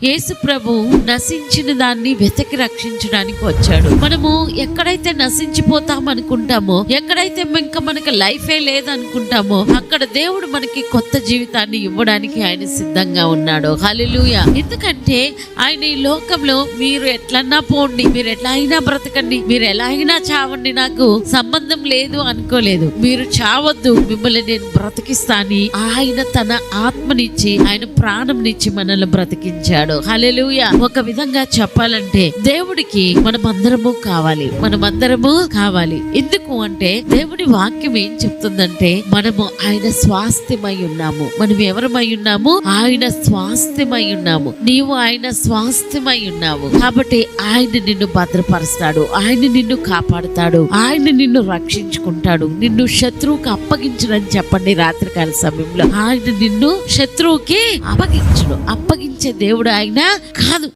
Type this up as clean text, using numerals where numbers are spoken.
యేసు ప్రభు నశించిన దాన్ని వెతికి రక్షించడానికి వచ్చాడు. మనము ఎక్కడైతే నశించిపోతాం అనుకుంటామో, ఎక్కడైతే ఇంకా మనకి లైఫే లేదనుకుంటామో, అక్కడ దేవుడు మనకి కొత్త జీవితాన్ని ఇవ్వడానికి ఆయన సిద్ధంగా ఉన్నాడు. హల్లెలూయా. ఎందుకంటే ఆయన ఈ లోకంలో మీరు ఎట్లన్నా పోండి, మీరు ఎట్లా అయినా బ్రతకండి, మీరు ఎలా అయినా చావండి, నాకు సంబంధం లేదు అనుకోలేదు. మీరు చావద్దు, మిమ్మల్ని నేను బ్రతికిస్తాని ఆయన తన ఆత్మనిచ్చి, ఆయన ప్రాణంనిచ్చి మనల్ని బ్రతికించాడు. హల్లెలూయా. ఒక విధంగా చెప్పాలంటే దేవుడికి మనమందరము కావాలి. ఎందుకు అంటే దేవుడి వాక్యం ఏం చెప్తుందంటే మనము ఆయన స్వాస్థ్యమై ఉన్నాము. మనం ఎవరమై ఉన్నాము? ఆయన స్వాస్థ్యమై ఉన్నాము. నీవు ఆయన స్వాస్థ్యమై ఉన్నావు కాబట్టి ఆయన నిన్ను భద్రపరుస్తాడు, ఆయన నిన్ను కాపాడుతాడు, ఆయన నిన్ను రక్షించుకుంటాడు. నిన్ను శత్రువుకి అప్పగించడని చెప్పండి. రాత్రికాల సమయంలో ఆయన నిన్ను శత్రువుకి అప్పగించే దేవుడు ఆయన కాదు.